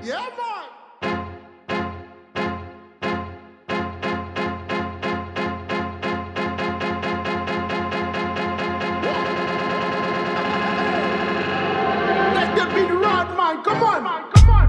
Yeah, man. Let them be the rod, man. Come on, man. Come on.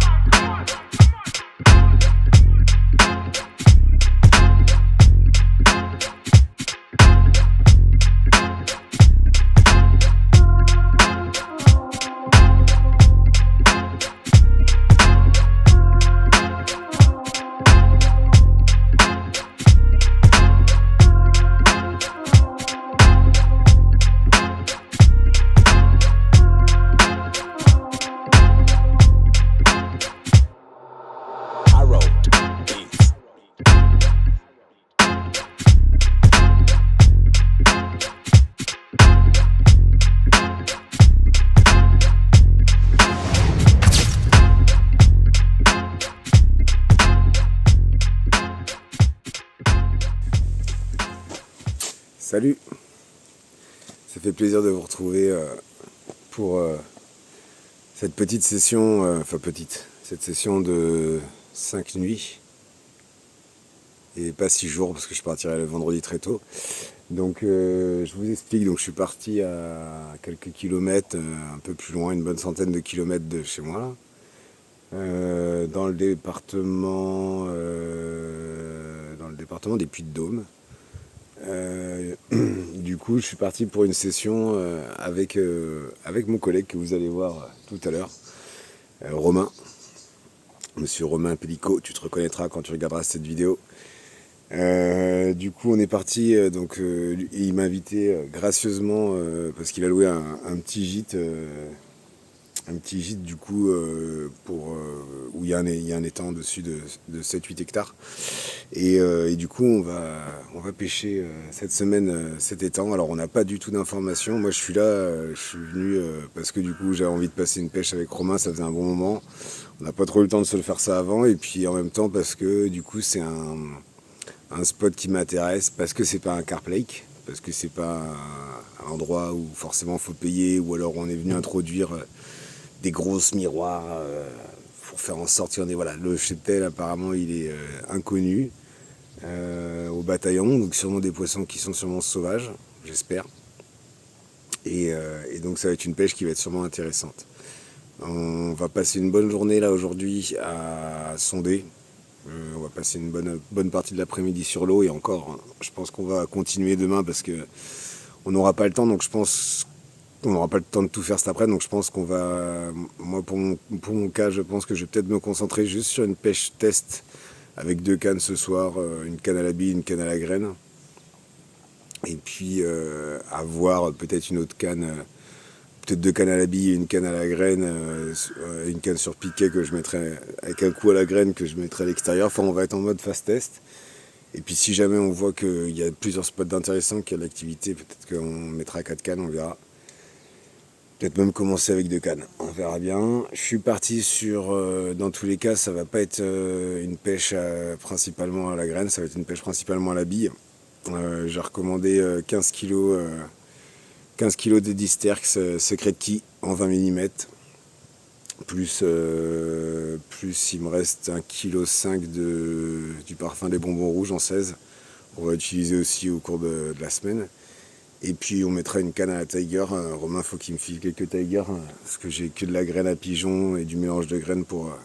Salut, ça fait plaisir de vous retrouver pour cette petite session, cette session de 5 nuits et pas 6 jours parce que je partirai le vendredi très tôt. Donc je vous explique, donc je suis parti à quelques kilomètres, un peu plus loin, une bonne centaine de kilomètres de chez moi, dans le département des Puy-de-Dôme. Du coup, je suis parti pour une session avec mon collègue que vous allez voir tout à l'heure, Romain, Monsieur Romain Pellicot, tu te reconnaîtras quand tu regarderas cette vidéo. Du coup, on est parti, il m'a invité gracieusement parce qu'il a loué un petit gîte. Du coup où il y a un étang dessus de 7-8 hectares et du coup on va pêcher cette semaine cet étang. Alors on n'a pas du tout d'informations, moi je suis là, je suis venu parce que du coup j'avais envie de passer une pêche avec Romain, ça faisait un bon moment, on n'a pas trop eu le temps de se le faire ça avant, et puis en même temps parce que du coup c'est un spot qui m'intéresse, parce que c'est pas un carp lake, parce que c'est pas un endroit où forcément faut payer, ou alors on est venu introduire des grosses miroirs pour faire en sorte qu'il y en ait. Voilà, le cheptel apparemment il est inconnu au bataillon, donc sûrement des poissons qui sont sûrement sauvages, j'espère. Et donc ça va être une pêche qui va être sûrement intéressante. On va passer une bonne journée là aujourd'hui à sonder. On va passer une bonne partie de l'après-midi sur l'eau, et encore, hein, je pense qu'on va continuer demain parce que on n'aura pas le temps, donc je pense on n'aura pas le temps de tout faire cet après, donc je pense qu'on va... Moi, pour mon cas, je pense que je vais peut-être me concentrer juste sur une pêche test avec 2 cannes ce soir, une canne à la bille, une canne à la graine. Et puis, avoir peut-être une autre canne, peut-être 2 cannes à la bille et une canne à la graine, une canne sur piquet que je mettrai, avec un coup à la graine que je mettrai à l'extérieur. Enfin, on va être en mode fast test. Et puis, si jamais on voit qu'il y a plusieurs spots d'intéressants, qu'il y a de l'activité, peut-être qu'on mettra 4 cannes, on verra. Peut-être même commencer avec 2 cannes, on verra bien. Je suis parti sur, dans tous les cas, ça va pas être une pêche principalement à la graine, ça va être une pêche principalement à la bille. J'ai recommandé 15 kg de Disterx Secret Key en 20 mm. Plus il me reste 1,5 kg du parfum des bonbons rouges en 16. On va utiliser aussi au cours de la semaine. Et puis on mettra une canne à la Tiger. Romain, faut qu'il me file quelques Tiger, parce que j'ai que de la graine à pigeon et du mélange de graines pour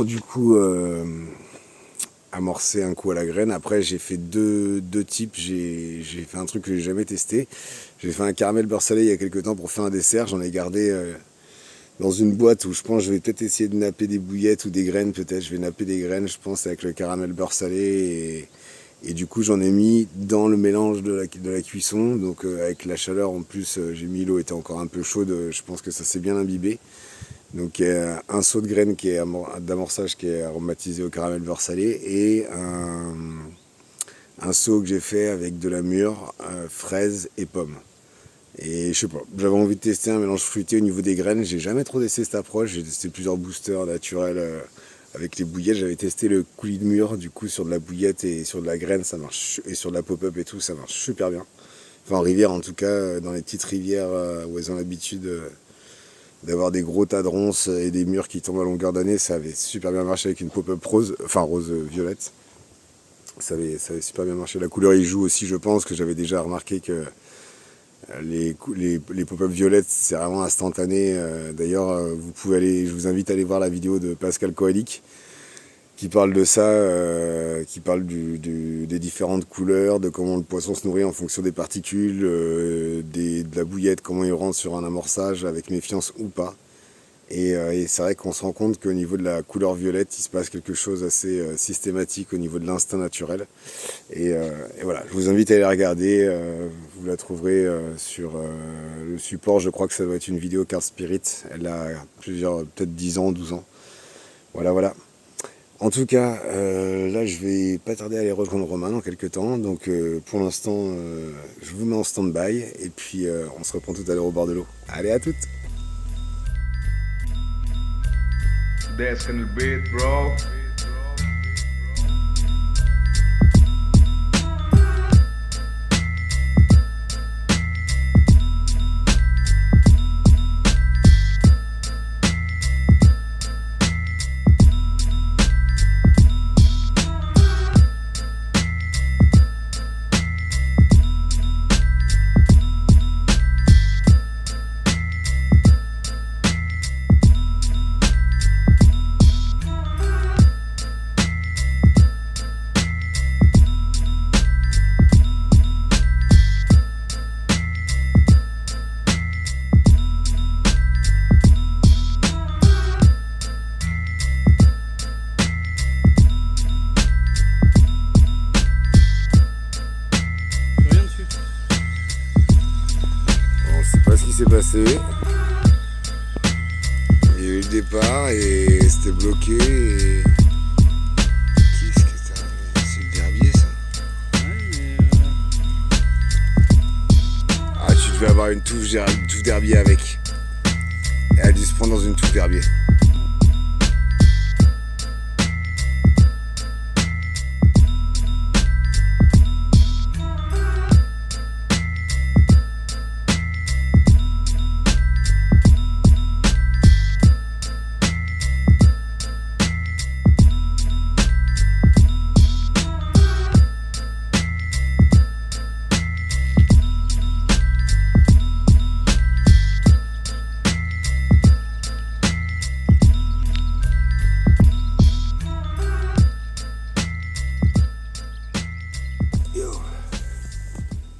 du coup amorcer un coup à la graine. Après j'ai fait deux types. J'ai fait un truc que j'ai jamais testé. J'ai fait un caramel beurre salé il y a quelques temps pour faire un dessert. J'en ai gardé dans une boîte où je pense que je vais peut-être essayer de napper des bouillettes ou des graines. Peut-être je vais napper des graines, je pense, avec le caramel beurre salé. Et du coup, j'en ai mis dans le mélange de la cuisson. Donc avec la chaleur en plus, j'ai mis l'eau était encore un peu chaude. Je pense que ça s'est bien imbibé. Donc un seau de graines d'amorçage qui est aromatisé au caramel beurre salé, et un seau que j'ai fait avec de la mûre, fraises et pommes. Et je sais pas, j'avais envie de tester un mélange fruité au niveau des graines. J'ai jamais trop testé cette approche. J'ai testé plusieurs boosters naturels avec les bouillettes. J'avais testé le coulis de mûre du coup sur de la bouillette et sur de la graine, ça marche, et sur de la pop-up et tout, ça marche super bien. Enfin en rivière en tout cas, dans les petites rivières où elles ont l'habitude d'avoir des gros tas de ronces et des murs qui tombent à longueur d'année. Ça avait super bien marché avec une pop-up rose, enfin rose violette. Ça avait super bien marché. La couleur y joue aussi, je pense, que j'avais déjà remarqué que les pop-up violettes, c'est vraiment instantané. D'ailleurs, vous pouvez aller, je vous invite à aller voir la vidéo de Pascal Koelik qui parle de ça, qui parle des différentes couleurs, de comment le poisson se nourrit en fonction des particules, de la bouillette, comment il rentre sur un amorçage avec méfiance ou pas. Et c'est vrai qu'on se rend compte qu'au niveau de la couleur violette, il se passe quelque chose d'assez systématique au niveau de l'instinct naturel. Et voilà, je vous invite à aller la regarder. Vous la trouverez sur le support. Je crois que ça doit être une vidéo Card Spirit. Elle a plusieurs, peut-être 10 ans, 12 ans. Voilà, voilà. En tout cas, là, je vais pas tarder à aller rejoindre Romain dans quelques temps. Donc, pour l'instant, je vous mets en stand-by. Et puis, on se reprend tout à l'heure au bord de l'eau. Allez, à toutes! Desk in the beat, bro. Ce qui s'est passé. Il y a eu le départ et c'était bloqué. Et... Qu'est-ce que c'est? C'est le derbier, ça? Ouais, Ah, tu devais avoir une touffe derbier avec. Et elle a dû se prendre dans une touffe derbier.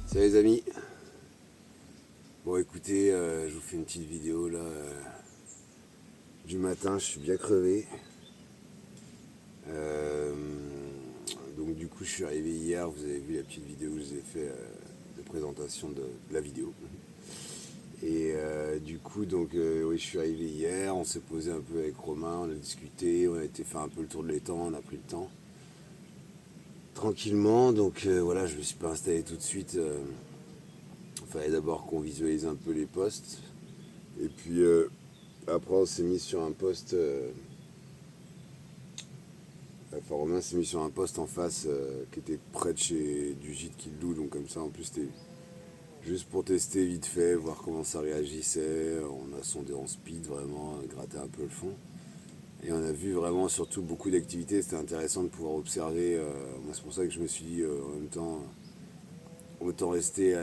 Salut les amis. Bon écoutez, je vous fais une petite vidéo là du matin, je suis bien crevé. Donc du coup je suis arrivé hier, vous avez vu la petite vidéo que je vous ai fait de présentation de la vidéo. Et du coup donc oui, je suis arrivé hier, on s'est posé un peu avec Romain, on a discuté, on a été faire un peu le tour de l'étang, on a pris le temps. Tranquillement, donc voilà, je me suis pas installé tout de suite. Il fallait d'abord qu'on visualise un peu les postes. Et puis après on s'est mis sur un poste. Enfin Romain s'est mis sur un poste en face qui était près de chez du gîte qu'il loue. Donc comme ça en plus c'était juste pour tester vite fait, voir comment ça réagissait. On a sondé en speed vraiment, gratté un peu le fond. Et on a vu vraiment surtout beaucoup d'activités, c'était intéressant de pouvoir observer. Moi c'est pour ça que je me suis dit en même temps, autant rester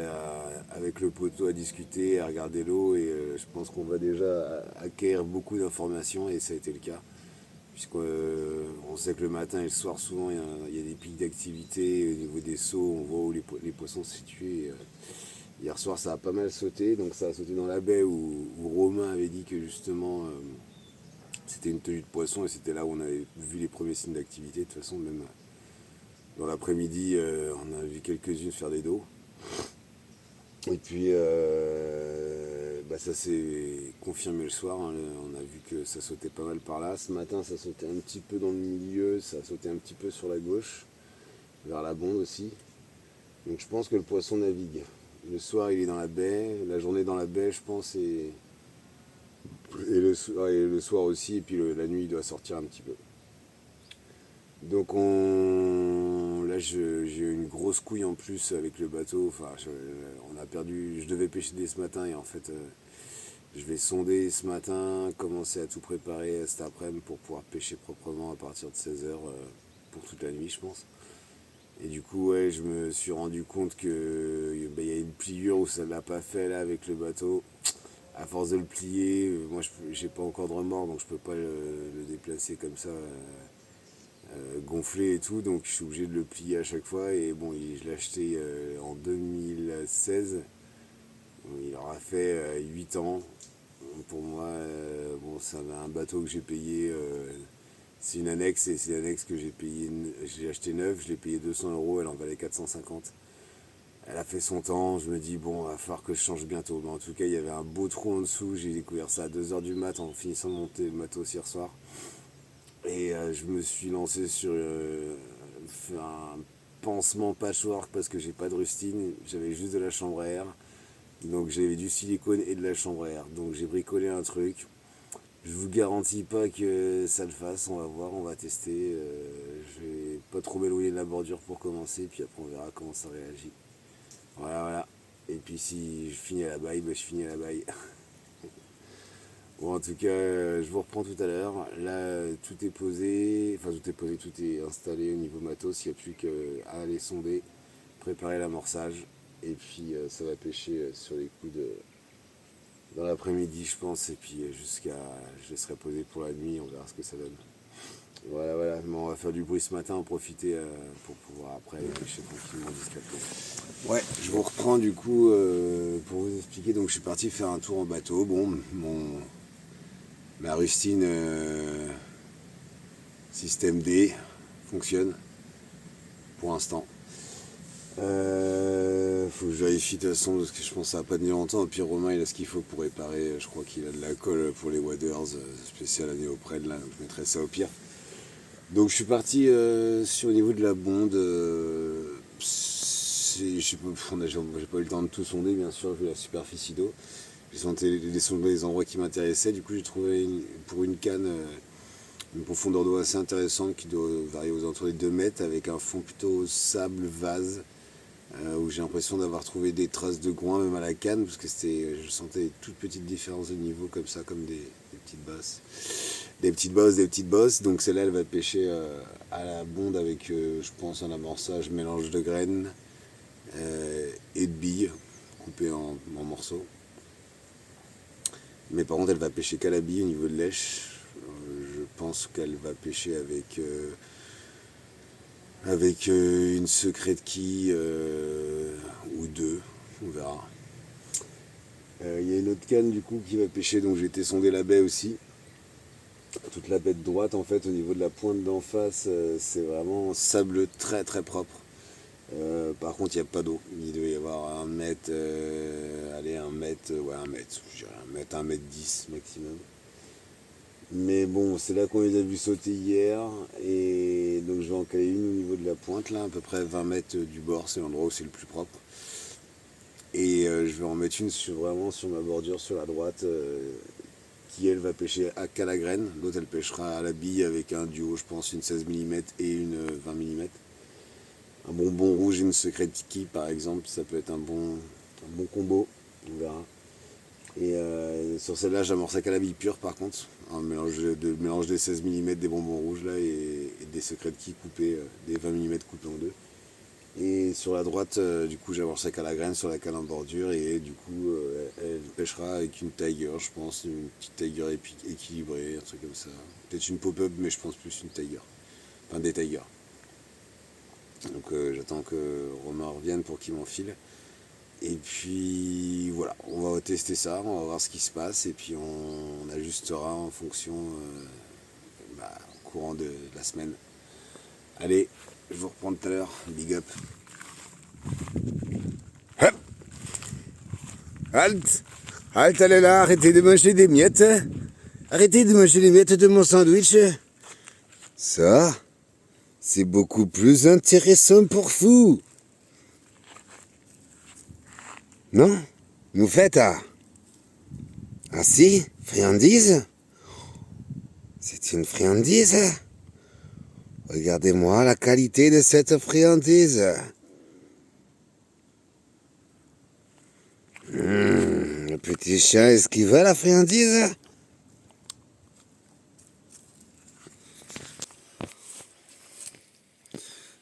avec le poteau à discuter, à regarder l'eau. Et je pense qu'on va déjà acquérir beaucoup d'informations et ça a été le cas. Puisqu'on sait que le matin et le soir souvent il y a des pics d'activité au niveau des sauts, on voit où les poissons se situent. Hier soir ça a pas mal sauté, donc ça a sauté dans la baie où Romain avait dit que justement... c'était une tenue de poisson et c'était là où on avait vu les premiers signes d'activité. De toute façon, même dans l'après-midi, on a vu quelques-unes faire des dos. Et puis, ça s'est confirmé le soir. Hein. On a vu que ça sautait pas mal par là. Ce matin, ça sautait un petit peu dans le milieu, ça sautait un petit peu sur la gauche, vers la bonde aussi. Donc je pense que le poisson navigue. Le soir, il est dans la baie. La journée dans la baie, je pense, et le soir aussi, et puis la nuit il doit sortir un petit peu. Donc là j'ai eu une grosse couille en plus avec le bateau. Enfin, on a perdu. Je devais pêcher dès ce matin et en fait Je vais sonder ce matin, commencer à tout préparer cet après-midi pour pouvoir pêcher proprement à partir de 16h pour toute la nuit, je pense. Et du coup, ouais, je me suis rendu compte que y a une pliure où ça ne l'a pas fait là avec le bateau. À force de le plier, moi j'ai pas encore de remords donc je peux pas le déplacer comme ça, gonflé et tout, donc je suis obligé de le plier à chaque fois. Et bon, je l'ai acheté en 2016, il aura fait 8 ans. Pour moi, bon, c'est un bateau que j'ai payé, c'est une annexe et c'est l'annexe que j'ai acheté neuve, je l'ai payé 200 €, elle en valait 450. Elle a fait son temps, je me dis bon, il va falloir que je change bientôt. Mais en tout cas, il y avait un beau trou en dessous, j'ai découvert ça à 2h du mat en finissant de monter le matos hier soir. Et je me suis lancé sur un pansement patchwork parce que j'ai pas de rustine, j'avais juste de la chambre à air. Donc j'avais du silicone et de la chambre à air. Donc j'ai bricolé un truc. Je vous garantis pas que ça le fasse, on va voir, on va tester. Je vais pas trop m'éloigner de la bordure pour commencer, puis après on verra comment ça réagit. Voilà, voilà. Et puis si je finis à la baille, je finis à la baille. Bon, en tout cas, je vous reprends tout à l'heure. Là, tout est posé, tout est installé au niveau matos. Il n'y a plus qu'à aller sonder, préparer l'amorçage. Et puis, ça va pêcher sur les coups dans l'après-midi, je pense. Et puis, je laisserai poser pour la nuit. On verra ce que ça donne. Voilà, voilà. Bon, on va faire du bruit ce matin, en profiter pour pouvoir après aller pêcher tranquillement, discrètement. Ouais, je vous reprends du coup pour vous expliquer. Donc, je suis parti faire un tour en bateau. Bon, ma rustine système D fonctionne pour l'instant. Faut que je vérifie de toute façon parce que je pense que ça va pas tenir longtemps. Et puis Romain il a ce qu'il faut pour réparer. Je crois qu'il a de la colle pour les waders spécial à néoprène là. Donc je mettrai ça au pire. Donc je suis parti sur au niveau de la bonde. J'ai pas eu le temps de tout sonder bien sûr vu la superficie d'eau. J'ai sondé les endroits qui m'intéressaient. Du coup j'ai trouvé pour une canne une profondeur d'eau assez intéressante qui doit varier aux alentours des 2 mètres avec un fond plutôt sable vase où j'ai l'impression d'avoir trouvé des traces de groin même à la canne parce que je sentais des toutes petites différences de niveau comme ça, comme des petites bosses. Des petites bosses. Donc celle-là elle va pêcher à la bonde avec je pense un amorçage mélange de graines et de billes coupées en morceaux. Mais par contre elle va pêcher qu'à la bille au niveau de lèche. Je pense qu'elle va pêcher avec une secrète quille ou deux, on verra. Il y a une autre canne du coup qui va pêcher, donc j'ai été sonder la baie aussi. Toute la baie de droite en fait, au niveau de la pointe d'en face, c'est vraiment sable très très propre. Par contre il n'y a pas d'eau, il doit y avoir un mètre, je dirais un mètre 10 maximum. Mais bon, c'est là qu'on les a vus sauter hier, et donc je vais en caler une au niveau de la pointe, là, à peu près 20 mètres du bord, c'est l'endroit où c'est le plus propre. Et je vais en mettre une vraiment sur ma bordure, sur la droite, qui elle va pêcher qu'à la graine. L'autre elle pêchera à la bille avec un duo, je pense, une 16 mm et une 20 mm. Un bonbon rouge et une secrète quille par exemple, ça peut être un bon combo, on verra. Et sur celle-là, j'amorçais qu'à la bille pure par contre, un mélange des 16 mm des bonbons rouges là et des secrets de quilles coupés, des 20 mm coupés en deux. Et sur la droite, du coup, j'amorçais qu'à la graine sur la canne en bordure et du coup, elle pêchera avec une tiger, je pense, une petite tiger équilibrée, un truc comme ça. Peut-être une pop-up, mais je pense plus une tiger. Enfin, des tigers. Donc j'attends que Romain revienne pour qu'il m'enfile. Et puis voilà, on va tester ça, on va voir ce qui se passe et puis on ajustera en fonction au courant de la semaine. Allez, je vous reprends tout à l'heure, big up. Hop. Halt, allez là, arrêtez de manger des miettes. Arrêtez de manger les miettes de mon sandwich. Ça, c'est beaucoup plus intéressant pour vous. Non? Nous faites ah si, friandise? C'est une friandise? Regardez-moi la qualité de cette friandise. petit chien, est-ce qu'il veut la friandise?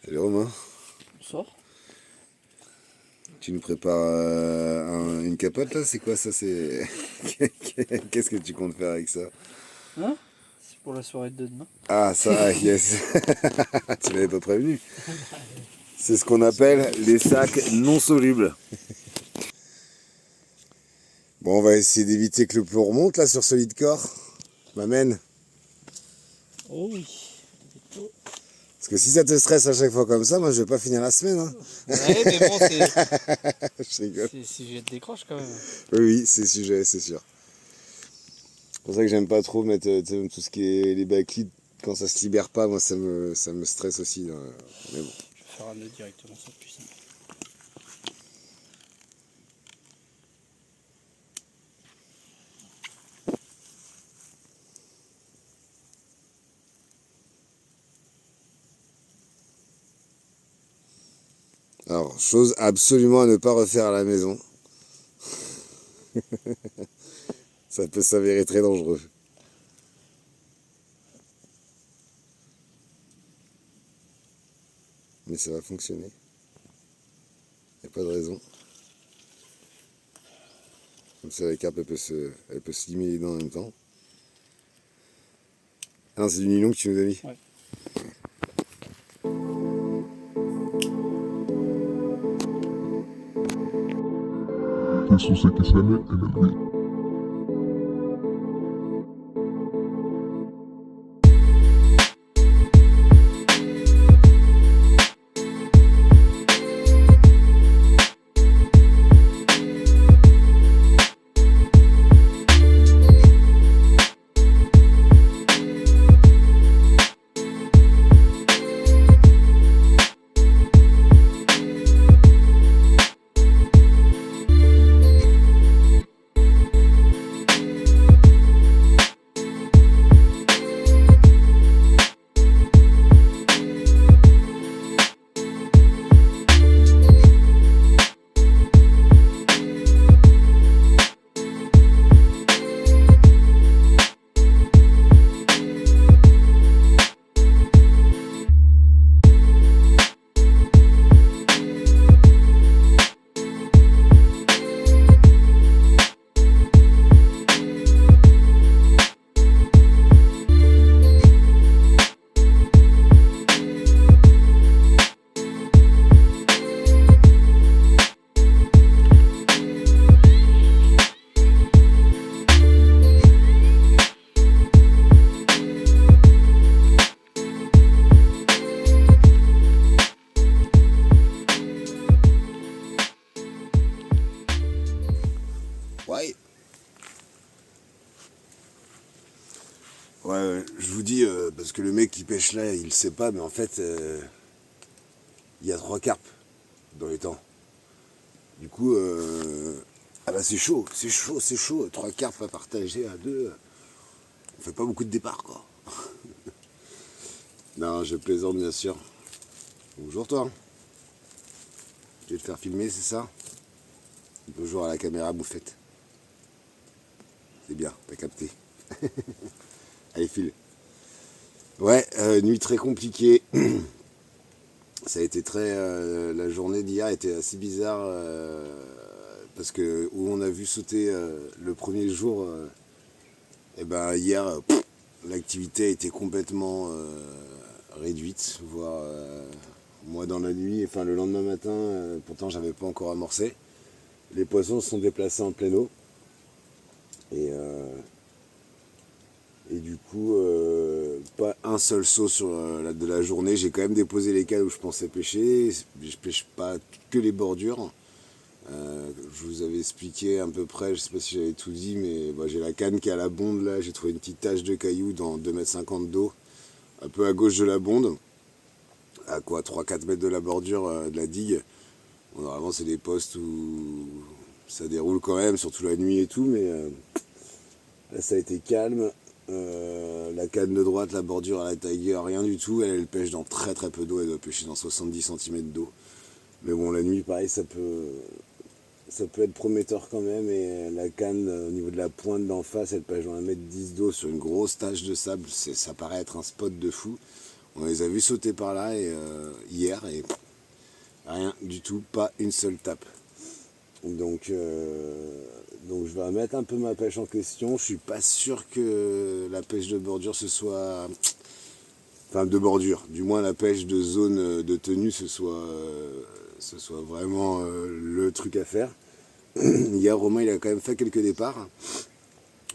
Salut Romain. Bonsoir. Tu nous prépares une capote là? C'est quoi ça? Qu'est-ce que tu comptes faire avec ça? Hein? C'est pour la soirée de demain. Ah ça, yes. Tu m'avais pas prévenu. C'est ce qu'on appelle les sacs non solubles. Bon, on va essayer d'éviter que le plomb remonte là sur Solid Core. M'amène. Oh oui. Parce que si ça te stresse à chaque fois comme ça, moi je vais pas finir la semaine. Hein. Ouais, mais bon, Je rigole. c'est sujet de décroche quand même. Oui, c'est sujet, c'est sûr. C'est pour ça que j'aime pas trop mettre tout ce qui est les backlids quand ça se libère pas. Moi ça me stresse aussi. Mais bon. Je vais faire un nœud directement sur le puissant. Alors, chose absolument à ne pas refaire à la maison. Ça peut s'avérer très dangereux. Mais ça va fonctionner. Il n'y a pas de raison. Comme ça, la carpe, elle peut se limer les dents en même temps. Ah non, c'est du nylon que tu nous as mis. Ouais. Quels sont ceux qui s'aiment et même lui. Ouais. Ouais, je vous dis, parce que le mec qui pêche là, il sait pas, mais en fait, il y a 3 carpes dans les temps. Du coup, ah bah c'est chaud. 3 carpes à partager à 2, on fait pas beaucoup de départ, quoi. Non, je plaisante, bien sûr. Bonjour, toi. Tu veux te faire filmer, c'est ça? Bonjour à la caméra bouffette. C'est bien, t'as capté. Allez, file. Ouais, nuit très compliquée. Ça a été très... la journée d'hier était assez bizarre parce que où on a vu sauter le premier jour, et ben hier, l'activité était complètement réduite, voire moi dans la nuit, enfin le lendemain matin, pourtant j'avais pas encore amorcé. Les poissons se sont déplacés en pleine eau. Et du coup, pas un seul saut de la journée. J'ai quand même déposé les cannes où je pensais pêcher. Je pêche pas que les bordures. Je vous avais expliqué à peu près, je sais pas si j'avais tout dit, mais bah, j'ai la canne qui est à la bonde là. J'ai trouvé une petite tache de cailloux dans 2,50 m d'eau, un peu à gauche de la bonde, à quoi 3-4 mètres de la bordure de la digue. Bon, normalement, c'est des postes où ça déroule quand même, surtout la nuit et tout, mais là, ça a été calme. La canne de droite, la bordure à la Tiger, rien du tout. Elle pêche dans très peu d'eau. Elle doit pêcher dans 70 cm d'eau. Mais bon, la nuit, pareil, ça peut ça peut être prometteur quand même. Et la canne au niveau de la pointe d'en face, elle pêche dans 1,10 m d'eau sur une grosse tache de sable. Ça paraît être un spot de fou. On les a vus sauter par là hier et rien du tout, pas une seule tape. Donc je vais remettre un peu ma pêche en question. Je suis pas sûr que la pêche de bordure ce soit... Enfin de bordure, du moins la pêche de zone de tenue ce soit vraiment le truc à faire. Hier Romain il a quand même fait quelques départs.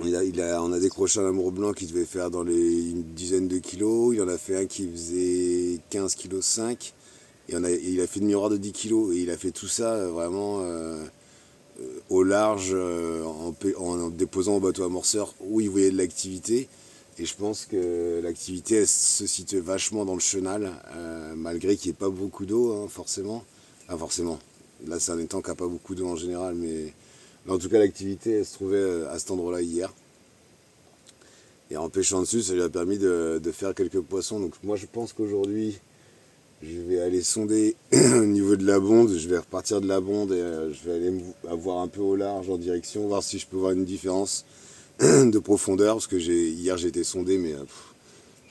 On a décroché un amour blanc qui devait faire dans une dizaine de kilos. Il en a fait un qui faisait 15,5 kg. Et il a fait une miroir de 10 kg. Et il a fait tout ça vraiment au large en déposant au bateau amorceur où il voyait de l'activité. Et je pense que l'activité elle se situe vachement dans le chenal, malgré qu'il n'y ait pas beaucoup d'eau, hein, forcément. Enfin, forcément. Là, c'est un étang qui n'a pas beaucoup d'eau en général, mais en tout cas, l'activité elle se trouvait à cet endroit-là hier. Et en pêchant dessus, ça lui a permis de faire quelques poissons. Donc moi, je pense qu'aujourd'hui, je vais aller sonder au niveau de la bonde. Je vais repartir de la bonde et je vais aller avoir un peu au large en direction, voir si je peux voir une différence de profondeur, parce que hier j'ai été sondé, mais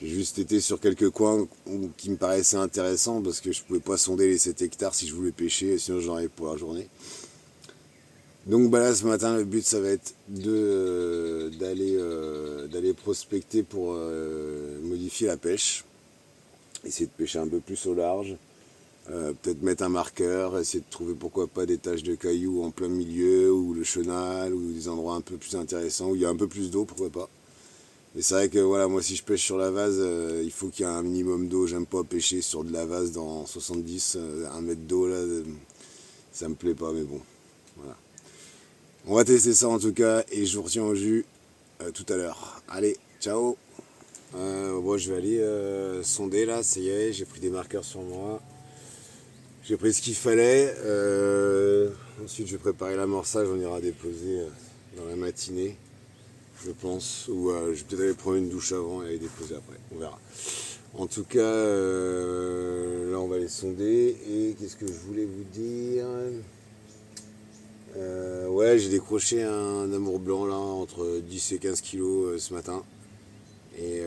j'ai juste été sur quelques coins qui me paraissaient intéressants, parce que je pouvais pas sonder les 7 hectares si je voulais pêcher, sinon j'en avais pour la journée. Donc bah là ce matin le but ça va être d'aller prospecter pour modifier la pêche, essayer de pêcher un peu plus au large. Peut-être mettre un marqueur, essayer de trouver pourquoi pas des taches de cailloux en plein milieu, ou le chenal, ou des endroits un peu plus intéressants, où il y a un peu plus d'eau, pourquoi pas. Mais c'est vrai que voilà, moi si je pêche sur la vase, il faut qu'il y ait un minimum d'eau. J'aime pas pêcher sur de la vase dans 70, 1 mètre d'eau, là, ça me plaît pas, mais bon, voilà. On va tester ça en tout cas, et je vous retiens au jus tout à l'heure. Allez, ciao. Bon, je vais aller sonder là, ça y est, j'ai pris des marqueurs sur moi. J'ai pris ce qu'il fallait. Ensuite, je vais préparer l'amorçage. On ira déposer dans la matinée, je pense. Ou je vais peut-être aller prendre une douche avant et aller déposer après. On verra. En tout cas, là, on va les sonder. Et qu'est-ce que je voulais vous dire ? Ouais, j'ai décroché un amour blanc là entre 10 et 15 kilos ce matin. Et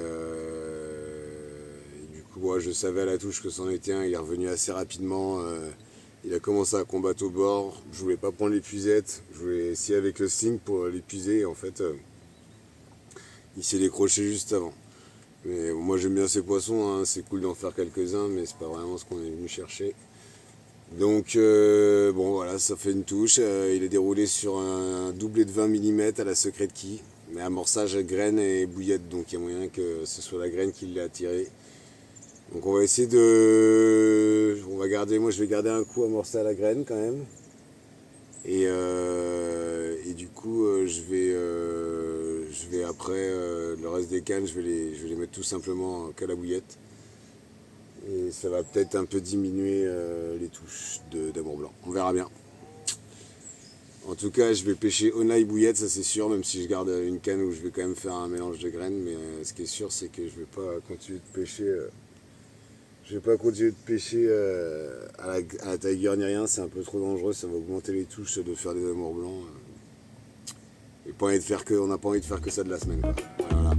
du coup, moi, je savais à la touche que c'en était un. Il est revenu assez rapidement. Il a commencé à combattre au bord. Je voulais pas prendre l'épuisette. Je voulais essayer avec le sling pour l'épuiser. Et en fait, il s'est décroché juste avant. Mais moi, j'aime bien ces poissons. Hein. C'est cool d'en faire quelques-uns, mais c'est pas vraiment ce qu'on est venu chercher. Donc, bon, voilà, ça fait une touche. Il est déroulé sur un doublé de 20 mm à la Secret Key. Mais amorçage à graine et bouillette, donc il y a moyen que ce soit la graine qui l'ait attiré. Donc on va essayer on va garder, moi je vais garder un coup amorcé à la graine quand même. Et du coup je vais après le reste des cannes, je vais les mettre tout simplement qu'à la bouillette. Et ça va peut-être un peu diminuer les touches d'amour blanc. On verra bien. En tout cas, je vais pêcher Onai bouillette, ça c'est sûr, même si je garde une canne où je vais quand même faire un mélange de graines. Mais ce qui est sûr, c'est que je vais pas continuer de pêcher. À la tiger ni rien, c'est un peu trop dangereux, ça va augmenter les touches de faire des amours blancs. Et on n'a pas envie de faire que ça de la semaine, quoi. Voilà.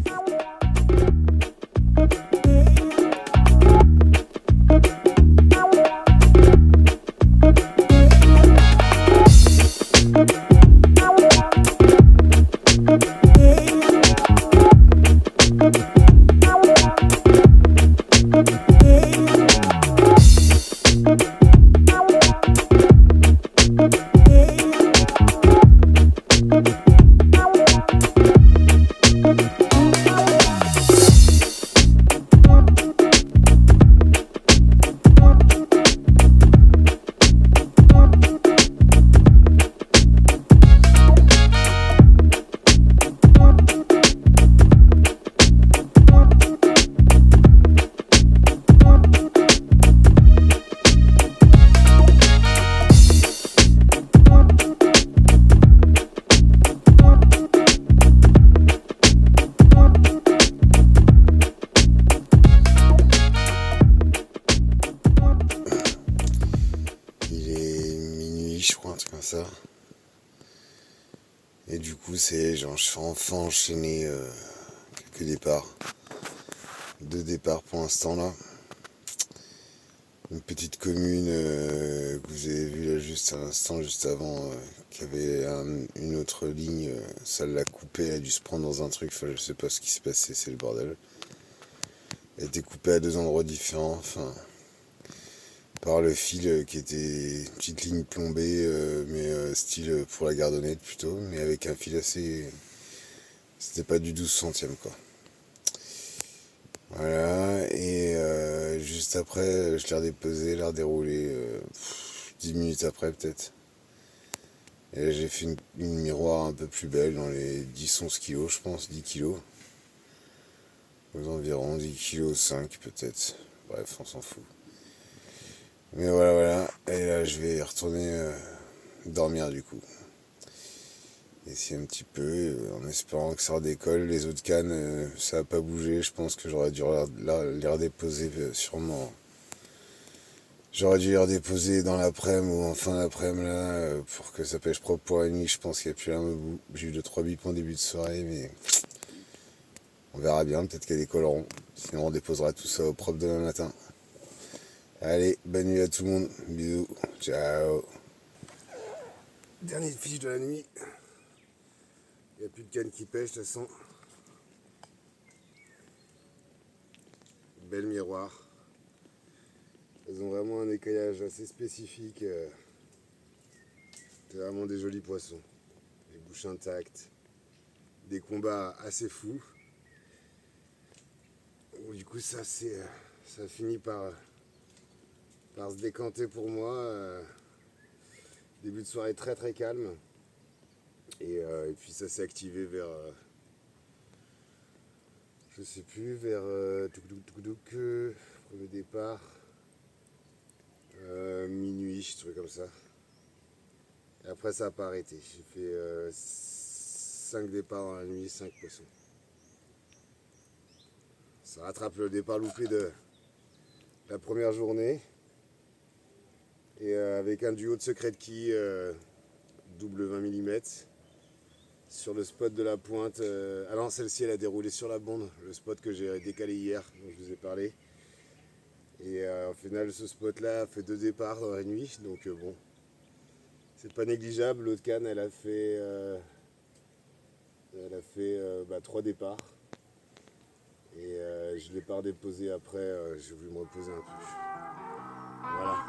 Et du coup, c'est genre, je fais enfin enchaîner quelques départs. 2 départs pour l'instant là. Une petite commune que vous avez vu là juste à l'instant, juste avant, qui avait une autre ligne, ça l'a coupé, elle a dû se prendre dans un truc, enfin je sais pas ce qui s'est passé, c'est le bordel. Elle a été coupée à 2 endroits différents, enfin par le fil qui était une petite ligne plombée, mais style pour la gardonnette plutôt, mais avec un fil assez... C'était pas du 12 centième quoi. Voilà, et juste après, je l'ai redéposé, l'ai redéroulé 10 minutes après peut-être. Et là, j'ai fait une miroir un peu plus belle dans les 10-11 kilos, je pense, 10 kilos. Aux environs 10 kilos 5 peut-être. Bref, on s'en fout. Mais voilà. Et là, je vais retourner dormir du coup. Essayer un petit peu, en espérant que ça redécolle. Les autres cannes, ça n'a pas bougé. Je pense que j'aurais dû les redéposer sûrement. J'aurais dû les redéposer dans l'après-midi ou en fin d'après-midi là, pour que ça pêche propre pour la nuit. Je pense qu'il n'y a plus un bout. J'ai eu 2-3 bips en début de soirée, mais on verra bien. Peut-être qu'elles décolleront. Sinon, on déposera tout ça au propre demain matin. Allez, bonne nuit à tout le monde. Bisous. Ciao. Dernière fiche de la nuit. Il n'y a plus de cannes qui pêchent, de toute façon. Belle miroir. Elles ont vraiment un écaillage assez spécifique. C'est vraiment des jolis poissons. Des bouches intactes. Des combats assez fous. Du coup, ça finit par se décanter pour moi. Début de soirée très très calme. Et puis ça s'est activé vers, je sais plus, vers premier départ, minuit, un truc comme ça. Et après ça n'a pas arrêté. J'ai fait 5 départs dans la nuit, 5 poissons. Ça rattrape le départ loupé de la première journée. Et avec un duo de secret de quille double 20 mm. Sur le spot de la pointe, ah non, celle-ci elle a déroulé sur la bande, le spot que j'ai décalé hier, dont je vous ai parlé. Et au final, ce spot-là a fait 2 départs dans la nuit, donc bon, c'est pas négligeable. L'autre canne, elle a fait 3 départs. Et je l'ai pas redéposé après, j'ai voulu me reposer un peu. Voilà.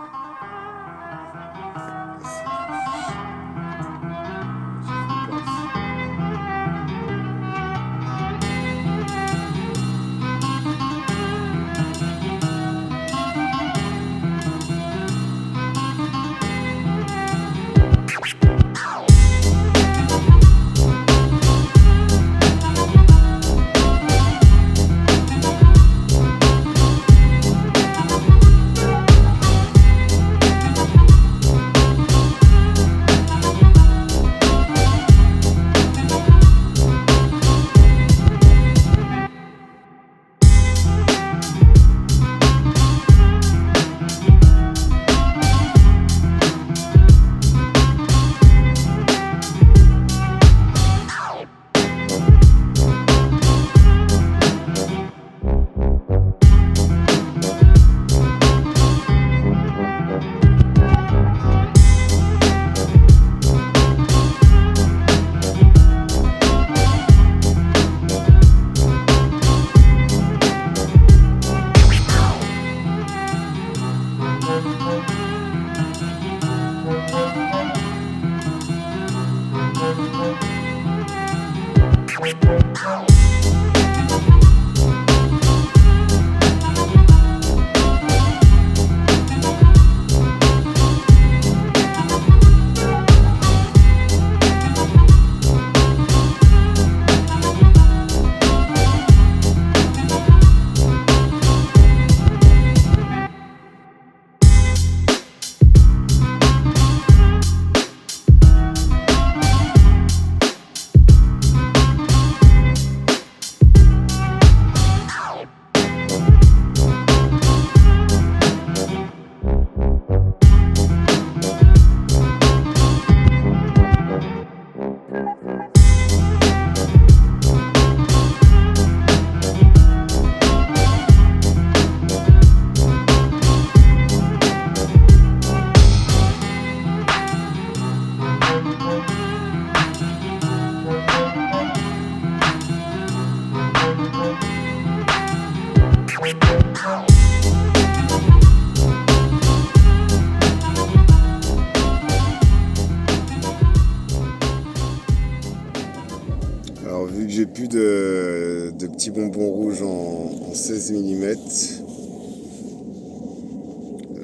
vu que j'ai plus de petits bonbons rouges en 16 mm,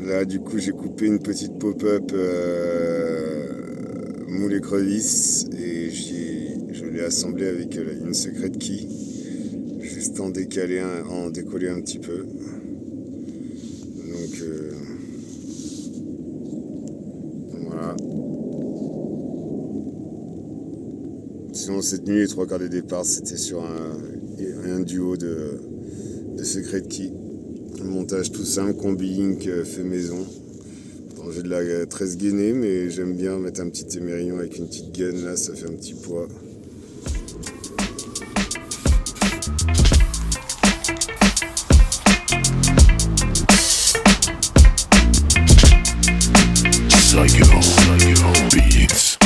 là du coup j'ai coupé une petite pop-up moule écrevisse et je l'ai assemblé avec une Secret Key, juste en décoller un petit peu. Donc voilà. Sinon cette nuit les 3/4 des départs c'était sur un duo de Secret Key. Un montage tout simple, combi ink fait maison. Bon, j'ai de la 13 gainée mais j'aime bien mettre un petit émerillon avec une petite gaine là, ça fait un petit poids. Psycho Beats.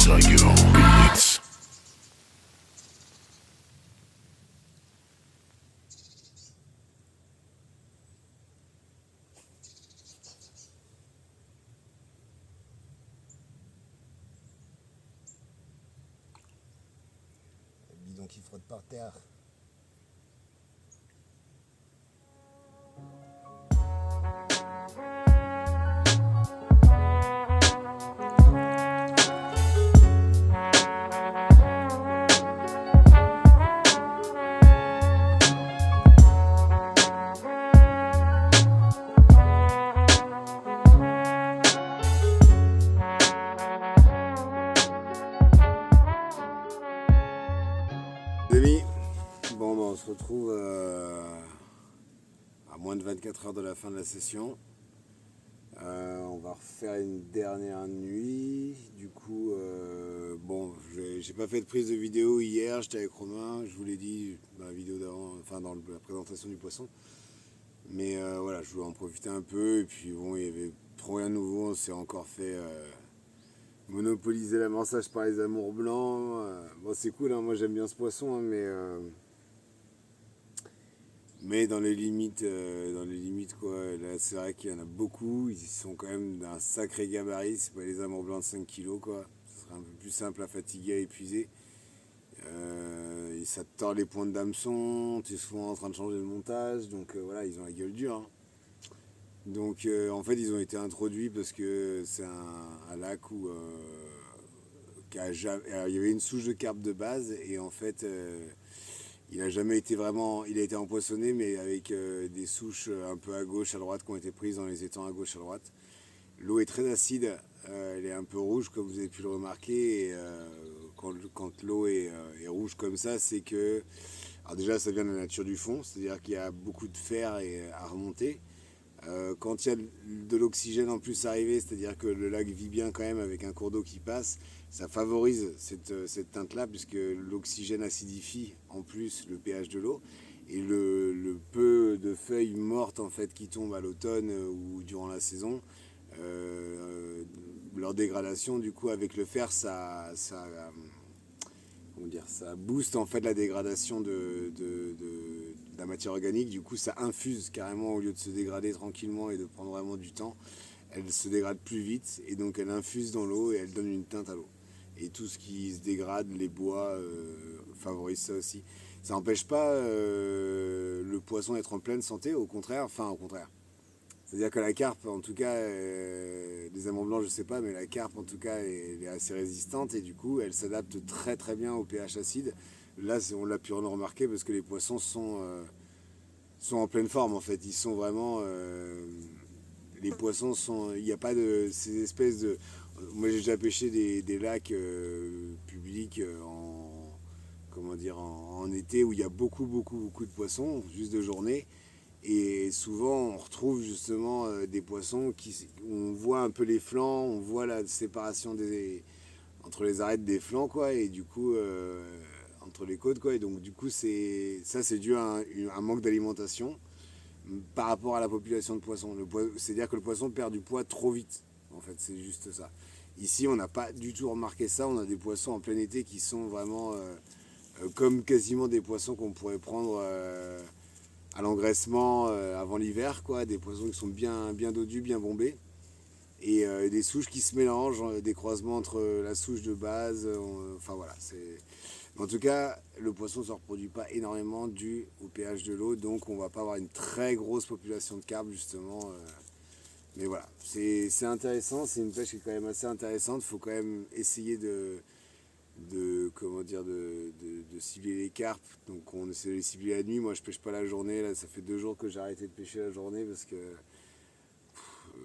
Psycho Beats. Le bidon qui frotte par terre. Amis, bon, on se retrouve à moins de 24 heures de la fin de la session. On va refaire une dernière nuit. Du coup, bon, j'ai pas fait de prise de vidéo hier, j'étais avec Romain, je vous l'ai dit dans la vidéo d'avant, enfin dans la présentation du poisson. Mais voilà, je voulais en profiter un peu. Et puis bon, il y avait trop rien de nouveau, on s'est encore fait monopoliser l'amorçage par les amours blancs. Bon, c'est cool, hein, moi j'aime bien ce poisson, hein, mais dans les limites quoi. Là, c'est vrai qu'il y en a beaucoup, ils sont quand même d'un sacré gabarit, c'est pas les amours blancs de 5 kilos quoi. Ce serait un peu plus simple à fatiguer, à épuiser. Et ça te tord les pointes d'hameçon, tu es souvent en train de changer le montage, donc voilà, ils ont la gueule dure. Hein. Donc en fait, ils ont été introduits parce que c'est un lac où alors, il y avait une souche de carpe de base et en fait, il a jamais été vraiment, il a été empoisonné, mais avec des souches un peu à gauche, à droite, qui ont été prises dans les étangs à gauche, à droite. L'eau est très acide, elle est un peu rouge, comme vous avez pu le remarquer. Et, quand l'eau est rouge comme ça, c'est que, alors déjà, ça vient de la nature du fond, c'est-à-dire qu'il y a beaucoup de fer à remonter. Quand il y a de l'oxygène en plus arrivé, c'est-à-dire que le lac vit bien quand même avec un cours d'eau qui passe, ça favorise cette teinte-là puisque l'oxygène acidifie en plus le pH de l'eau et le peu de feuilles mortes en fait qui tombent à l'automne ou durant la saison, leur dégradation du coup avec le fer comment dire, ça booste en fait la dégradation de la matière organique. Du coup, ça infuse carrément au lieu de se dégrader tranquillement et de prendre vraiment du temps. Elle se dégrade plus vite et donc elle infuse dans l'eau et elle donne une teinte à l'eau. Et tout ce qui se dégrade, les bois, favorisent ça aussi. Ça n'empêche pas le poisson d'être en pleine santé, au contraire. Enfin, au contraire. C'est-à-dire que la carpe, en tout cas, les aimants blancs, je sais pas, mais la carpe, en tout cas, elle est assez résistante et du coup, elle s'adapte très très bien au pH acide. Là, on l'a pu remarquer parce que les poissons sont en pleine forme, en fait. Ils sont vraiment... les poissons sont... Il n'y a pas de... Ces espèces de... Moi, j'ai déjà pêché des lacs publics comment dire, en été où il y a beaucoup, beaucoup, beaucoup de poissons, juste de journée. Et souvent, on retrouve justement des poissons où on voit un peu les flancs, on voit la séparation entre les arêtes des flancs, quoi, et du coup, entre les côtes, quoi. Et donc, du coup, c'est dû à un manque d'alimentation par rapport à la population de poissons. C'est-à-dire que le poisson perd du poids trop vite, en fait, c'est juste ça. Ici, on n'a pas du tout remarqué ça. On a des poissons en plein été qui sont vraiment comme quasiment des poissons qu'on pourrait prendre à l'engraissement avant l'hiver, quoi, des poissons qui sont bien dodus, bien bombés, et des souches qui se mélangent, des croisements entre la souche de base, enfin voilà, c'est... En tout cas, le poisson ne se reproduit pas énormément dû au pH de l'eau, donc on va pas avoir une très grosse population de carpes justement. Mais voilà, c'est intéressant, c'est une pêche qui est quand même assez intéressante, il faut quand même essayer comment dire de cibler les carpes. Donc on essaie de les cibler la nuit. Moi je pêche pas la journée, là ça fait 2 jours que j'ai arrêté de pêcher la journée parce que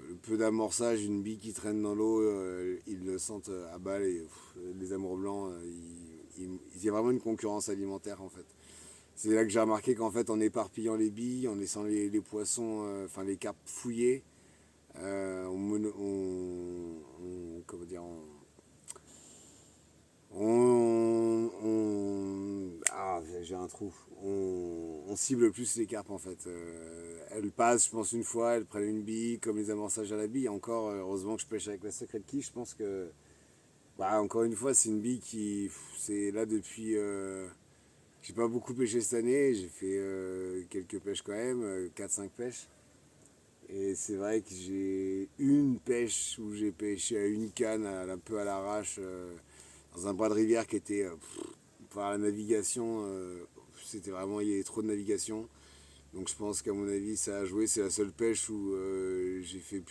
le peu d'amorçage, une bille qui traîne dans l'eau, ils le sentent à balle et les amours blancs, il y a vraiment une concurrence alimentaire en fait. C'est là que j'ai remarqué qu'en fait en éparpillant les billes, en laissant les poissons, enfin les carpes fouillées, comment dire, ah, j'ai un trou. On cible plus les carpes en fait. Elles passent, je pense, une fois, elles prennent une bille, comme les amorçages à la bille. Encore, heureusement que je pêche avec la Secret Key, je pense que, bah, encore une fois, c'est une bille qui, c'est là depuis. J'ai pas beaucoup pêché cette année, j'ai fait quelques pêches quand même, 4-5 pêches. Et c'est vrai que j'ai une pêche où j'ai pêché à une canne, un peu à l'arrache, dans un bras de rivière qui était par la navigation, c'était vraiment, il y avait trop de navigation. Donc je pense qu'à mon avis ça a joué, c'est la seule pêche où j'ai fait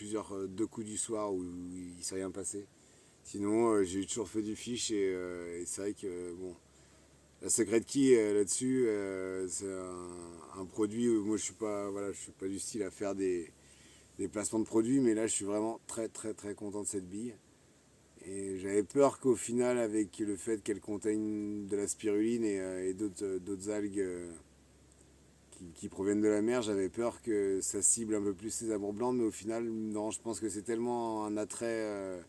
deux coups du soir où il s'est rien passé. Sinon j'ai toujours fait du fish et c'est vrai que bon, la Secret Key là-dessus c'est un produit où moi je suis pas, voilà, je suis pas du style à faire des placements de produits, mais là je suis vraiment très très très content de cette bille. Et j'avais peur qu'au final, avec le fait qu'elle contienne de la spiruline et d'autres algues qui proviennent de la mer, j'avais peur que ça cible un peu plus les amours blancs, mais au final, non, je pense que c'est tellement un attrait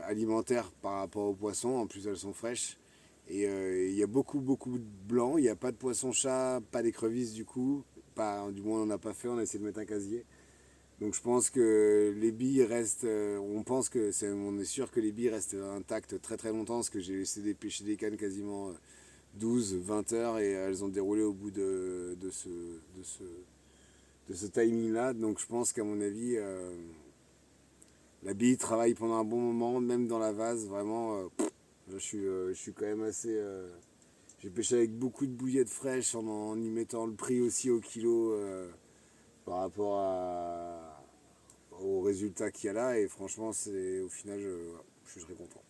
alimentaire par rapport aux poissons, en plus elles sont fraîches. Et il y a beaucoup beaucoup de blanc, il n'y a pas de poisson-chat, pas d'écrevisses du coup, pas, du moins on n'en a pas fait, on a essayé de mettre un casier. Donc je pense que les billes restent, on est sûr que les billes restent intactes très très longtemps parce que j'ai laissé pêcher des cannes quasiment 12, 20 heures et elles ont déroulé au bout de ce timing-là. Donc je pense qu'à mon avis, la bille travaille pendant un bon moment, même dans la vase. Vraiment, je suis quand même assez... j'ai pêché avec beaucoup de bouillettes fraîches en y mettant le prix aussi au kilo par rapport au résultat qu'il y a là. Et franchement, au final, je suis très content.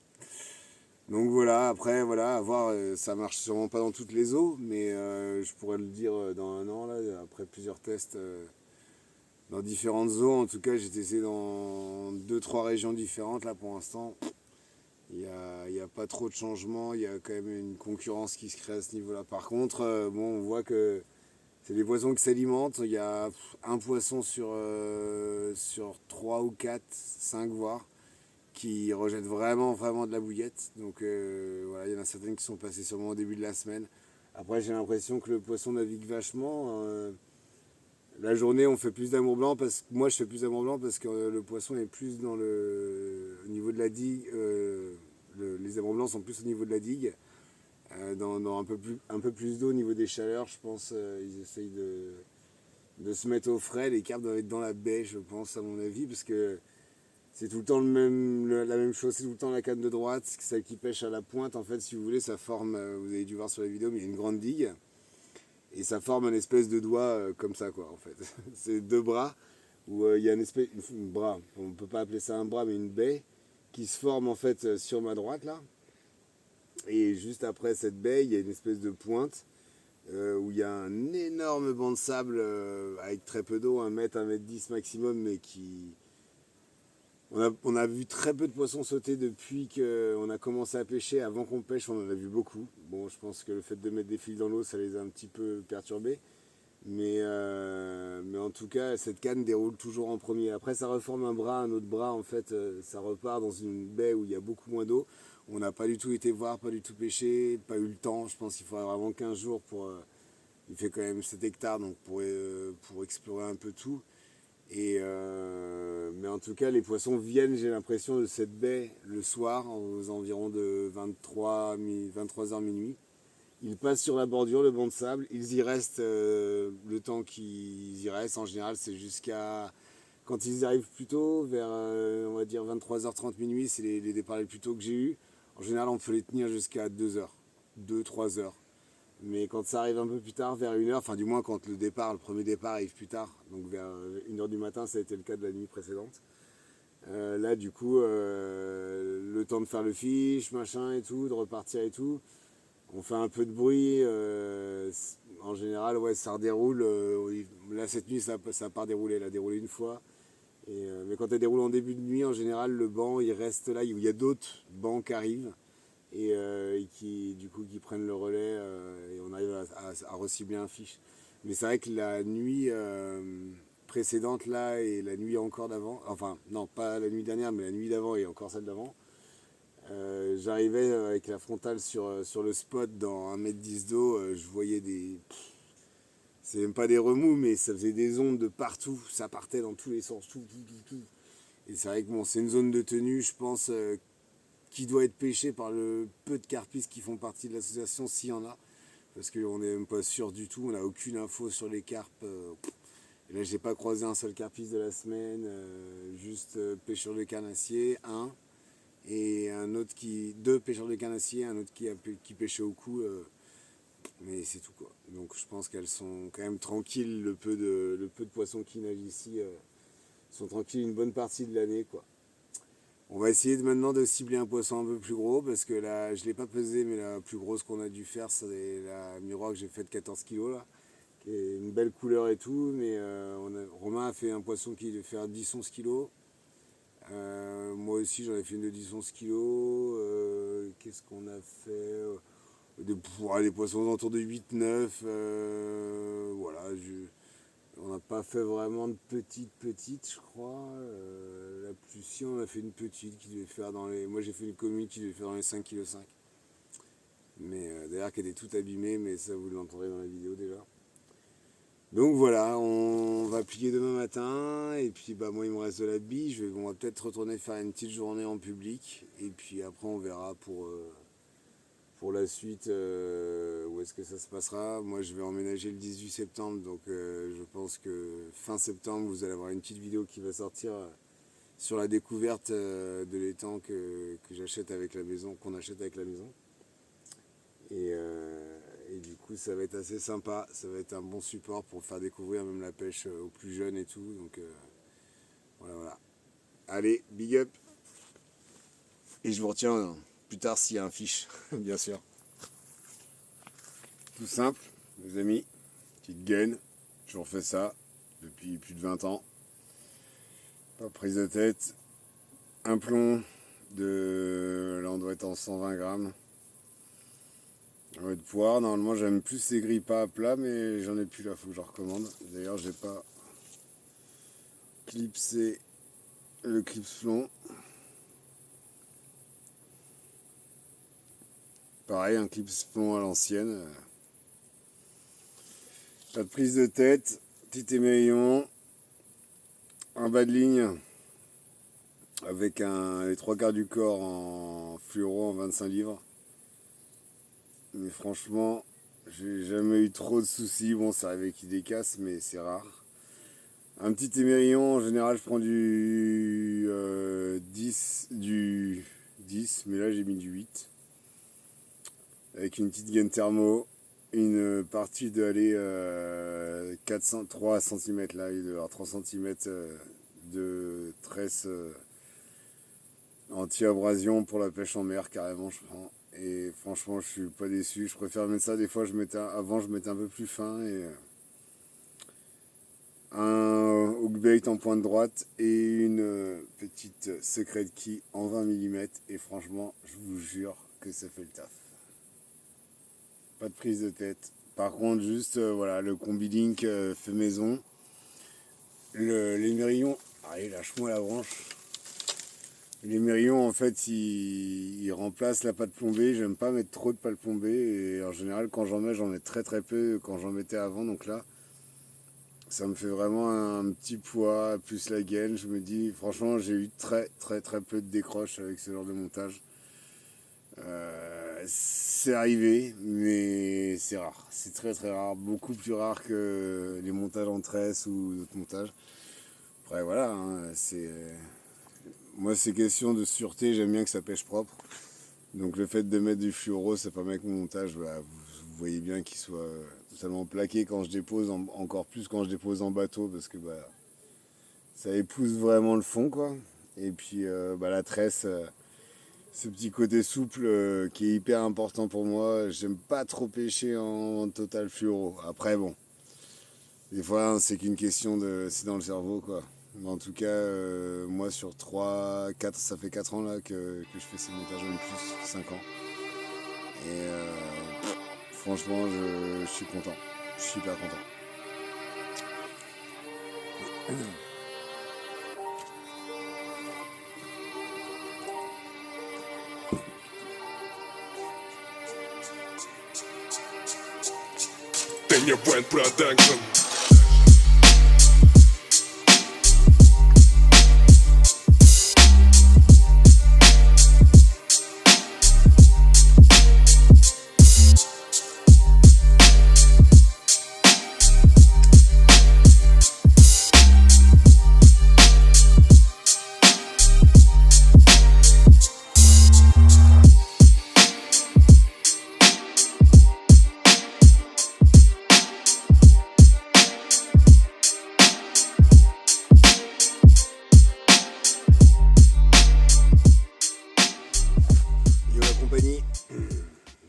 Donc voilà, après, voilà, à voir, ça marche sûrement pas dans toutes les eaux, mais je pourrais le dire dans un an, là, après plusieurs tests dans différentes eaux. En tout cas, j'ai testé dans 2-3 régions différentes, là, pour l'instant. Il y a pas trop de changements, il y a quand même une concurrence qui se crée à ce niveau-là. Par contre, bon, on voit que c'est des poissons qui s'alimentent. Il y a un poisson sur 3 ou 4, 5 voire, qui rejettent vraiment, vraiment de la bouillette. Donc voilà, il y en a certaines qui sont passées sûrement au début de la semaine. Après, j'ai l'impression que le poisson navigue vachement. La journée, on fait plus d'amour blanc parce que moi, je fais plus d'amour blanc parce que le poisson est plus au niveau de la digue. Les amours blancs sont plus au niveau de la digue, dans un peu plus d'eau au niveau des chaleurs. Je pense ils essayent de se mettre au frais. Les carpes doivent être dans la baie, je pense, à mon avis, parce que c'est tout le temps la même chose, c'est tout le temps la canne de droite, celle qui pêche à la pointe. En fait, si vous voulez, ça forme, vous avez dû voir sur la vidéo, mais il y a une grande digue. Et ça forme un espèce de doigt comme ça, quoi, en fait. C'est deux bras, où il y a une bras, on ne peut pas appeler ça un bras, mais une baie, qui se forme, en fait, sur ma droite, là. Et juste après cette baie, il y a une espèce de pointe, où il y a un énorme banc de sable, avec très peu d'eau, 1 mètre 10 maximum, mais qui... On a vu très peu de poissons sauter depuis qu'on a commencé à pêcher. Avant qu'on pêche, on en a vu beaucoup. Bon, je pense que le fait de mettre des fils dans l'eau, ça les a un petit peu perturbés. Mais en tout cas, cette canne déroule toujours en premier. Après, ça reforme un autre bras, en fait, ça repart dans une baie où il y a beaucoup moins d'eau. On n'a pas du tout été voir, pas du tout pêcher, pas eu le temps. Je pense qu'il faudrait vraiment 15 jours pour... il fait quand même 7 hectares, donc pour explorer un peu tout. Mais en tout cas, les poissons viennent, j'ai l'impression, de cette baie le soir, aux environs de 23h minuit. Ils passent sur la bordure, le banc de sable. Ils y restent le temps qu'ils y restent. En général, c'est jusqu'à... Quand ils arrivent plus tôt, vers, on va dire, 23h30 minuit, c'est les départs les plus tôt que j'ai eu. En général, on peut les tenir jusqu'à 2h, 2-3 heures. Mais quand ça arrive un peu plus tard, vers 1h, enfin du moins quand le premier départ arrive plus tard, donc vers 1h du matin, ça a été le cas de la nuit précédente. Là du coup, le temps de faire le fiche, machin et tout, de repartir et tout, on fait un peu de bruit, en général ouais ça redéroule, là cette nuit ça n'a pas déroulé, elle a déroulé une fois. Mais quand elle déroule en début de nuit, en général le banc il reste là, il y a d'autres bancs qui arrivent. Et qui du coup qui prennent le relais et on arrive à recibler un fiche. Mais c'est vrai que la nuit précédente là et la nuit encore d'avant, enfin non pas la nuit dernière mais la nuit d'avant et encore celle d'avant, j'arrivais avec la frontale sur le spot dans 1 m 10 d'eau, je voyais c'est même pas des remous mais ça faisait des ondes de partout, ça partait dans tous les sens, tout. Et c'est vrai que bon c'est une zone de tenue je pense qui doit être pêché par le peu de carpistes qui font partie de l'association, s'il y en a, parce qu'on n'est même pas sûr du tout, on n'a aucune info sur les carpes. Et là, j'ai pas croisé un seul carpiste de la semaine, juste pêcheur de carnassier, et deux pêcheurs de carnassier, un autre qui pêchait au cou, mais c'est tout quoi. Donc je pense qu'elles sont quand même tranquilles, le peu de poissons qui nagent ici sont tranquilles une bonne partie de l'année quoi. On va essayer maintenant de cibler un poisson un peu plus gros parce que là, je ne l'ai pas pesé, mais la plus grosse qu'on a dû faire, c'est la miroir que j'ai faite 14 kg là, qui est une belle couleur et tout. Mais Romain a fait un poisson qui devait faire 10-11 kg. Moi aussi, j'en ai fait une de 10-11 kg. Qu'est-ce qu'on a fait des poissons autour de 8-9. Voilà, on n'a pas fait vraiment de petites, je crois. La plus si on a fait une petite qui devait faire dans les... Moi j'ai fait une commune qui devait faire dans les 5,5 kg. Mais d'ailleurs qui était toute abîmée, mais ça vous l'entendrez dans la vidéo déjà. Donc voilà, on va plier demain matin, et puis bah moi il me reste de la bille, on va peut-être retourner faire une petite journée en public, et puis après on verra pour la suite où est-ce que ça se passera. Moi je vais emménager le 18 septembre, donc je pense que fin septembre vous allez avoir une petite vidéo qui va sortir sur la découverte de l'étang que j'achète avec la maison, qu'on achète avec la maison. Et du coup ça va être assez sympa, ça va être un bon support pour faire découvrir même la pêche aux plus jeunes et tout. Donc voilà. Allez, big up. Et je vous retiens plus tard s'il y a un fiche, bien sûr. Tout simple, les amis. Petite gaine, je refais ça depuis plus de 20 ans. Pas prise de tête. Un plomb là on doit être en 120 grammes. De poire, normalement j'aime plus ces grilles pas à plat, mais j'en ai plus là, faut que je recommande. D'ailleurs j'ai pas clipsé le clips plomb. Pareil, un clips plomb à l'ancienne. Pas de prise de tête, petit émerillon, un bas de ligne avec les trois quarts du corps en fluoro en 25 livres. Mais franchement, j'ai jamais eu trop de soucis. Bon, ça arrive qu'il décasse, mais c'est rare. Un petit émerillon, en général, je prends du 10, mais là j'ai mis du 8. Avec une petite gaine thermo, une partie de aller 3 cm, là, il doit y avoir 3 cm de tresse anti-abrasion pour la pêche en mer, carrément, je prends. Et franchement, je suis pas déçu. Je préfère mettre ça. Des fois, avant, je mettais un peu plus fin. Et un hookbait en pointe droite et une petite secret key en 20 mm. Et franchement, je vous jure que ça fait le taf. Pas de prise de tête. Par contre, juste voilà, le combi link fait maison. L'émerillon, allez, lâche-moi la branche. L'émerillon, en fait, il remplace la pâte plombée. J'aime pas mettre trop de pâte plombée. Et en général, quand j'en mets très très peu quand j'en mettais avant. Donc là, ça me fait vraiment un petit poids, plus la gaine. Je me dis, franchement, j'ai eu très très très peu de décroches avec ce genre de montage. C'est arrivé, mais c'est rare. C'est très très rare. Beaucoup plus rare que les montages en tresse ou d'autres montages. Après, voilà, hein, moi, c'est question de sûreté, j'aime bien que ça pêche propre. Donc le fait de mettre du fluoro, ça permet que mon montage, bah, vous voyez bien qu'il soit totalement plaqué quand je dépose, encore plus quand je dépose en bateau, parce que bah, ça épouse vraiment le fond, quoi. Et puis bah, la tresse, ce petit côté souple qui est hyper important pour moi. J'aime pas trop pêcher en total fluoro. Après, bon, des fois, hein, c'est qu'une question c'est dans le cerveau, quoi. Mais en tout cas, moi sur 3, 4, ça fait 4 ans là que je fais ces montages, même plus, 5 ans. Et franchement, je suis content. Je suis hyper content. Peña Buen Production.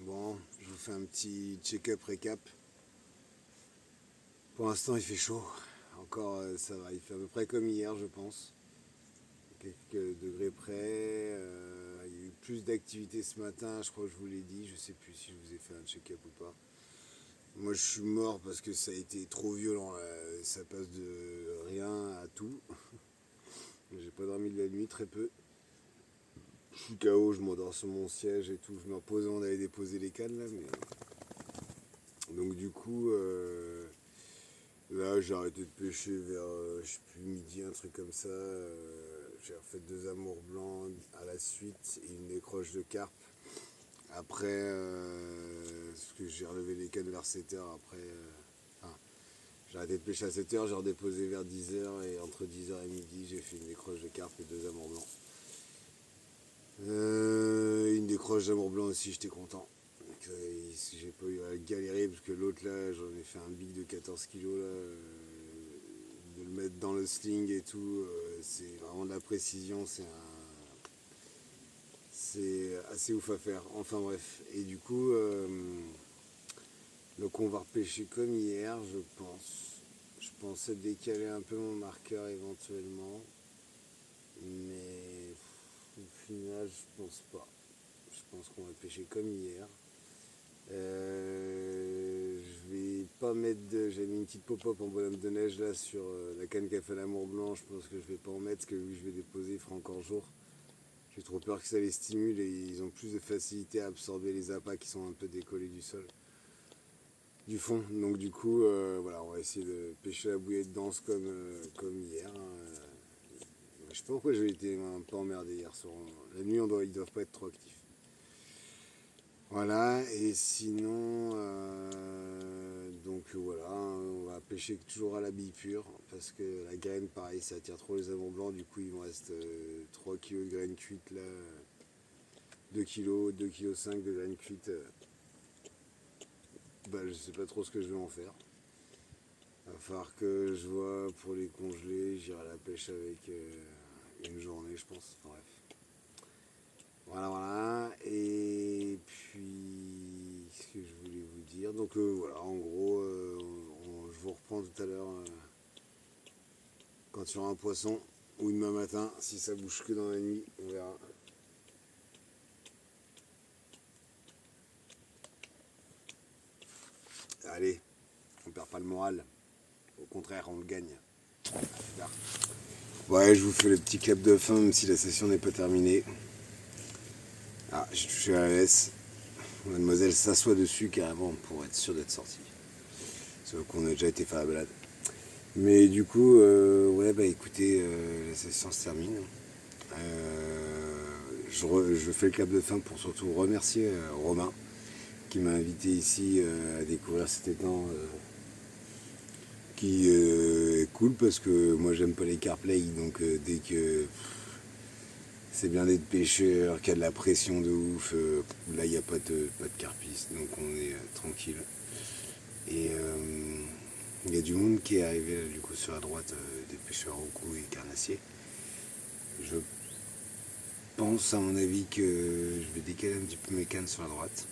Bon, je vous fais un petit check-up récap. Pour l'instant, il fait chaud. Encore, ça va. Il fait à peu près comme hier, je pense. Quelques degrés près. Il y a eu plus d'activité ce matin. Je crois que je vous l'ai dit. Je sais plus si je vous ai fait un check-up ou pas. Moi, je suis mort parce que ça a été trop violent. Ça passe de rien à tout. J'ai pas dormi de la nuit, très peu. Je suis KO, je m'endors sur mon siège et tout. Je me repose avant d'aller déposer les cannes là. Mais... Donc du coup, Là, j'ai arrêté de pêcher vers, je sais plus, midi, un truc comme ça. J'ai refait 2 amours blancs à la suite et une décroche de carpe. Après, parce que j'ai relevé les cannes vers 7h. Après, j'ai arrêté de pêcher à 7h, j'ai redéposé vers 10h. Et entre 10h et midi, j'ai fait une décroche de carpe et 2 amours blancs. Une décroche d'amour blanc aussi, j'étais content. J'ai pas eu à galérer parce que l'autre là, j'en ai fait un big de 14 kilos là. De le mettre dans le sling et tout, c'est vraiment de la précision, c'est assez ouf à faire. Enfin bref. Et du coup, donc on va repêcher comme hier, je pense. Je pensais décaler un peu mon marqueur éventuellement. Mais au final, je pense pas. Je pense qu'on va pêcher comme hier. Je vais pas mettre j'ai mis une petite pop-up en bonhomme de neige là sur la canne qui a fait l'amour blanc. Je pense que je vais pas en mettre parce que vu que je vais déposer, il fera encore jour. J'ai trop peur que ça les stimule et ils ont plus de facilité à absorber les appâts qui sont un peu décollés du sol, du fond. Donc du coup, voilà, on va essayer de pêcher la bouillette dense comme hier. Je sais pas pourquoi j'ai été un peu emmerdé hier soir. La nuit, ils doivent pas être trop actifs. Voilà, et sinon, donc voilà, on va pêcher toujours à la bille pure, parce que la graine, pareil, ça attire trop les amours blancs, du coup il me reste 3 kg de graines cuites là, 2 kg, 2,5 kg de graines cuites, je sais pas trop ce que je vais en faire. Il va falloir que je vois pour les congeler, j'irai à la pêche avec une journée je pense, enfin, bref. Voilà, et puis, ce que je voulais vous dire, donc voilà, en gros, je vous reprends tout à l'heure quand il y aura un poisson, ou demain matin, si ça bouge que dans la nuit, on verra. Allez, on perd pas le moral, au contraire, on le gagne. Ouais, je vous fais le petit clap de fin, même si la session n'est pas terminée. Ah, j'ai touché à la laisse. Mademoiselle s'assoit dessus carrément pour être sûr d'être sortie. Sauf qu'on a déjà été faire la balade. Mais du coup, ouais, écoutez, la session se termine. Je fais le clap de fin pour surtout remercier Romain qui m'a invité ici à découvrir cet étang qui est cool parce que moi j'aime pas les carp lake, donc dès que c'est bien d'être pêcheur, qu'il y a de la pression de ouf, là il n'y a pas de carpiste, donc on est tranquille. Et il y a du monde qui est arrivé là, du coup sur la droite, des pêcheurs au cou et carnassiers. Je pense à mon avis que je vais décaler un petit peu mes cannes sur la droite.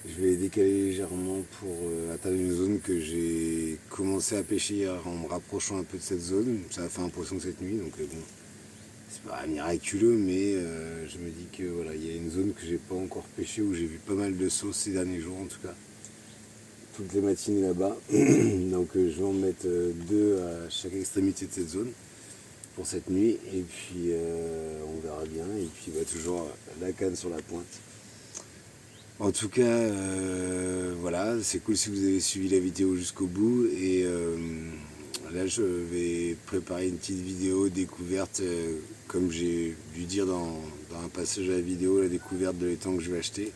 Je vais les décaler légèrement pour atteindre une zone que j'ai commencé à pêcher hier en me rapprochant un peu de cette zone. Ça a fait un poisson cette nuit, donc bon, c'est pas miraculeux, mais je me dis que voilà, il y a une zone que j'ai pas encore pêchée où j'ai vu pas mal de sauces ces derniers jours en tout cas. Toutes les matinées là-bas. Donc je vais en mettre 2 à chaque extrémité de cette zone pour cette nuit. Et puis on verra bien. Et puis toujours la canne sur la pointe. En tout cas, voilà, c'est cool si vous avez suivi la vidéo jusqu'au bout. Et là, je vais préparer une petite vidéo découverte, comme j'ai dû dire dans un passage de la vidéo, la découverte de l'étang que je vais acheter.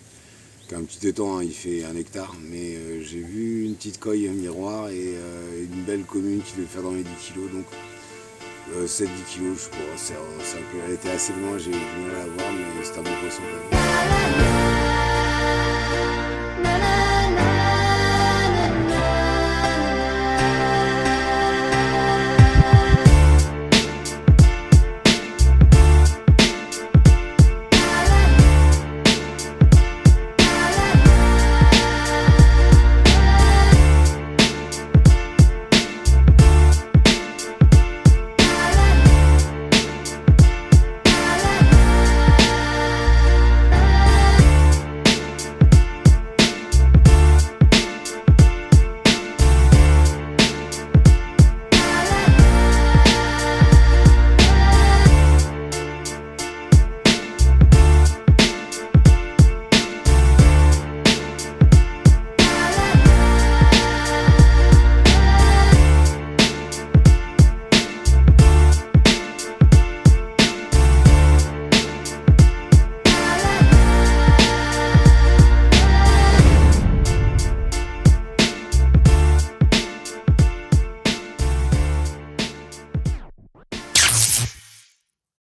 C'est un petit étang, hein, il fait 1 hectare, mais j'ai vu une petite coille, un miroir et une belle commune qui devait faire dans les 10 kilos. Donc 7-10 kilos, je crois. Elle était assez loin, j'ai eu du mal à la voir, mais c'est un bon poisson quand même.